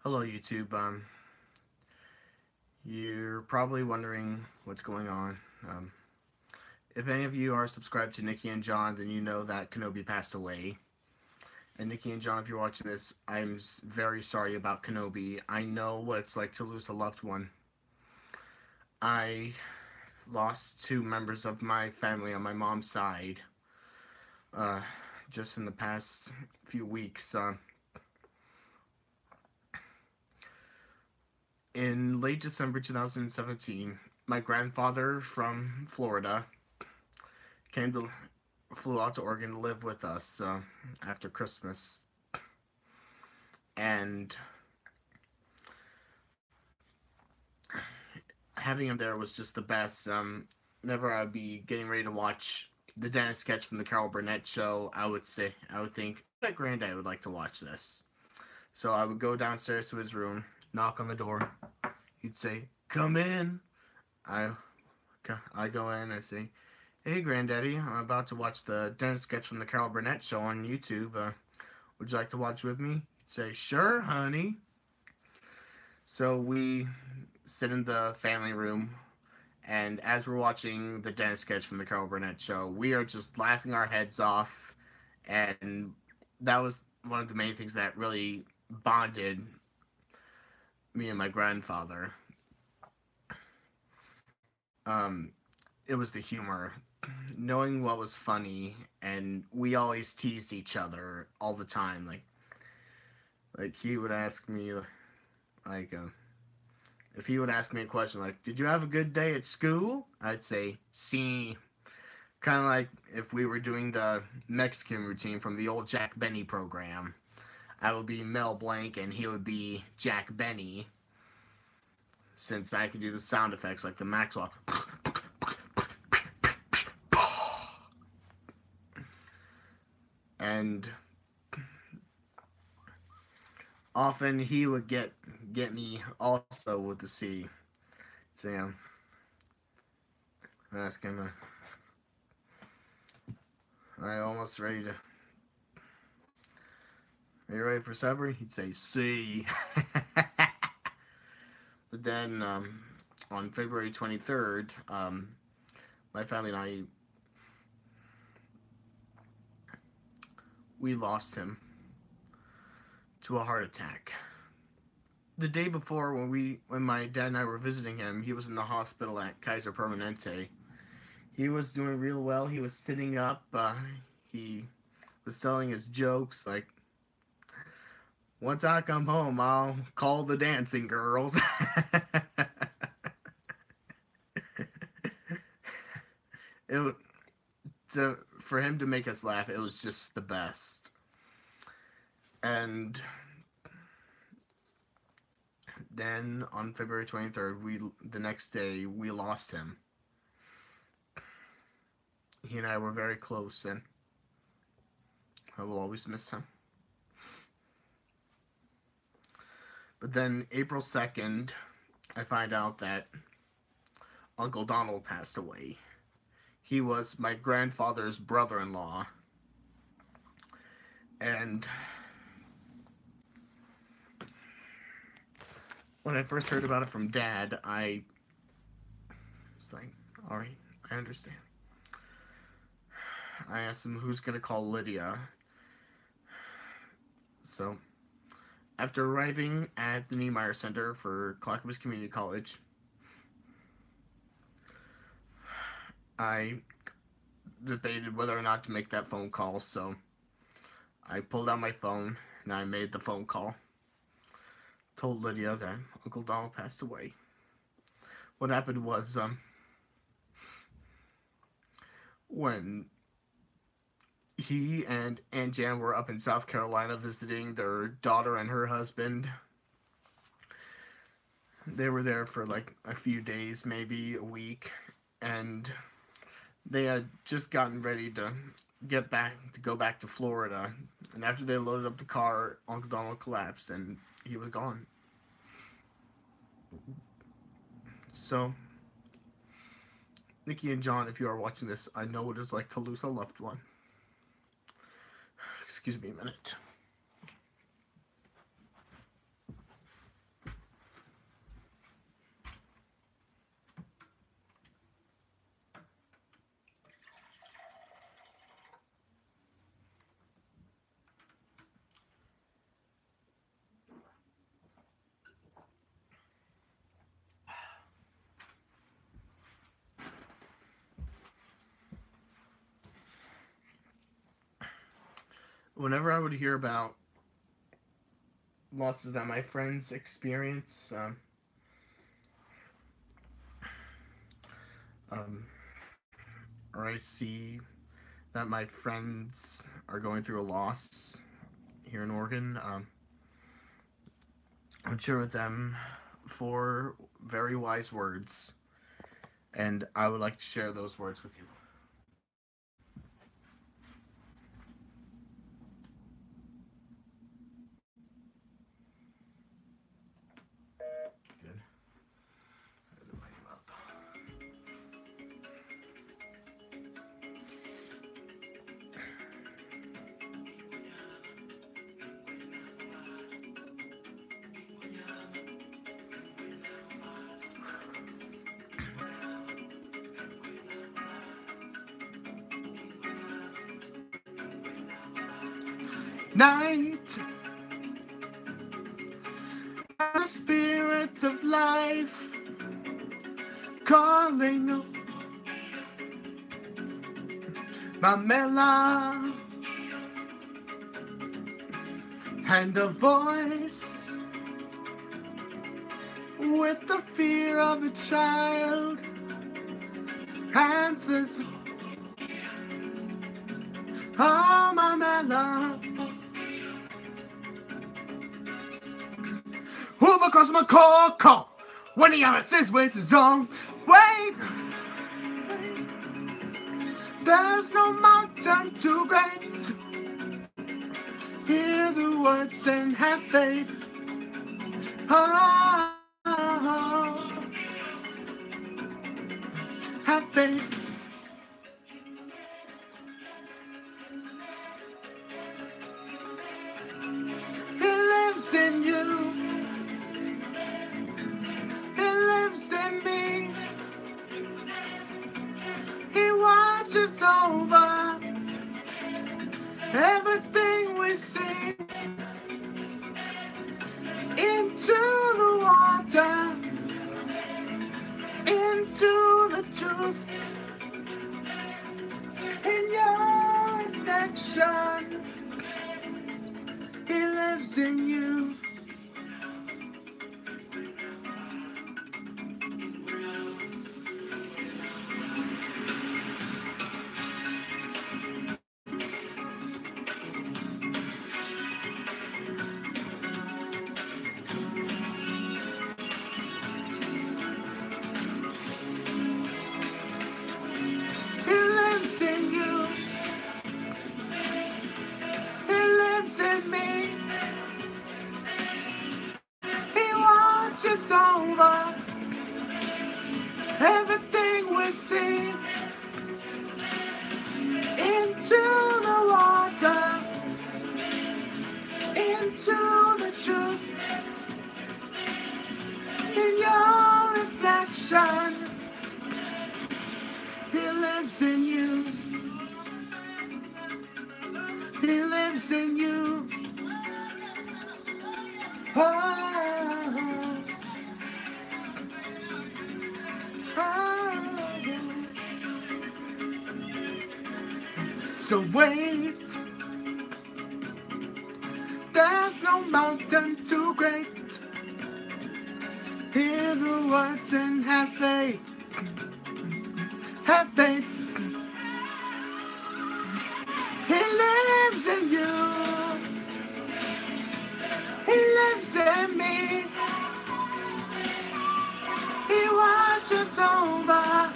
Hello, YouTube. You're probably wondering what's going on. If any of you are subscribed to Nikki and John, then you know that Kenobi passed away. And Nikki and John, if you're watching this, I'm very sorry about Kenobi. I know what it's like to lose a loved one. I lost two members of my family on my mom's side uh, just in the past few weeks. In late December 2017, my grandfather from Florida came to flew out to Oregon to live with us after Christmas, and having him there was just the best. Whenever I'd be getting ready to watch the Dennis sketch from the Carol Burnett show, I would think, I bet Granddad would like to watch this. So I would go downstairs to his room, knock on the door. He'd say, "Come in." I, I go in. I say, "Hey, Granddaddy, I'm about to watch the Dennis sketch from the Carol Burnett show on YouTube. Would you like to watch with me?" He'd say, "Sure, honey." So we sit in the family room, and as we're watching the Dennis sketch from the Carol Burnett show, we are just laughing our heads off, and that was one of the main things that really bonded me and my grandfather. Um, it was the humor, knowing what was funny, and we always teased each other all the time. Like he would ask me, like, if he would ask me a question like, "Did you have a good day at school?" I'd say, "See." Kind of like if we were doing the Mexican routine from the old Jack Benny program. I would be Mel Blanc and he would be Jack Benny, since I could do the sound effects like the Maxwell. And often he would get me also with the C. Sam, ask him, "Are you almost ready to? Are you ready for supper?" He'd say, "C." But then on February 23rd, my family and I, we lost him to a heart attack. The day before, when my dad and I were visiting him, he was in the hospital at Kaiser Permanente. He was doing real well. He was sitting up. He was telling his jokes like, "Once I come home, I'll call the dancing girls." it for him to make us laugh, it was just the best. And then on February 23rd, the next day we lost him. He and I were very close, and I will always miss him. But then April 2nd, I find out that Uncle Donald passed away. He was my grandfather's brother-in-law. And when I first heard about it from Dad, I was like, "Alright, I understand." I asked him who's going to call Lydia. So, after arriving at the Niemeyer Center for Clackamas Community College, I debated whether or not to make that phone call, so I pulled out my phone and I made the phone call. Told Lydia that Uncle Donald passed away. What happened was, when he and Aunt Jan were up in South Carolina visiting their daughter and her husband, they were there for like a few days, maybe a week, and they had just gotten ready to go back to Florida. And after they loaded up the car, Uncle Donald collapsed and he was gone. So, Nikki and John, if you are watching this, I know what it's like to lose a loved one. Excuse me a minute. whenever I would hear about losses that my friends experience, um, or I see that my friends are going through a loss here in Oregon, I would share with them four very wise words, and I would like to share those words with you. Good. Night, the spirits of life calling Mamela, and a voice with the fear of a child answers, oh Mamela. Who because my call when he ever says with his own wait. There's no mountain too great. Hear the words and have faith. Oh, have faith. He lives in you. He lives in me. He watches over everything we see. Into the water, into the truth, in your affection, he lives in you. Over everything we see, into the water, into the truth, in your reflection, he lives in you, he lives in you. Oh. So wait, there's no mountain too great. Hear the words and have faith. Have faith. He lives in you. He lives in me. He watches over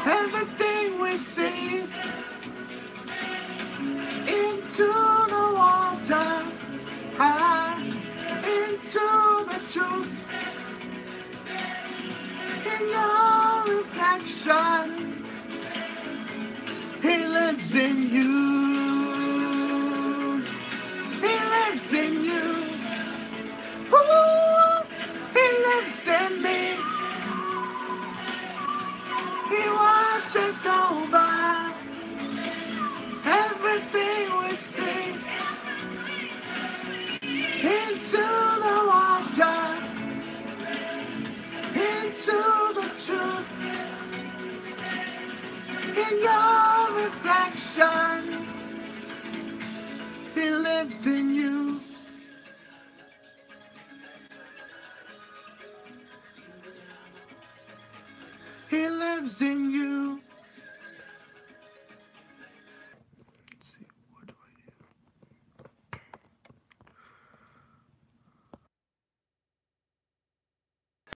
everything we see. Into the water, into the truth, in your reflection, he lives in you, he lives in you, ooh, he lives in me, he watches over everything we see, into the water, into the truth, in your reflection, lives in you. He lives in you.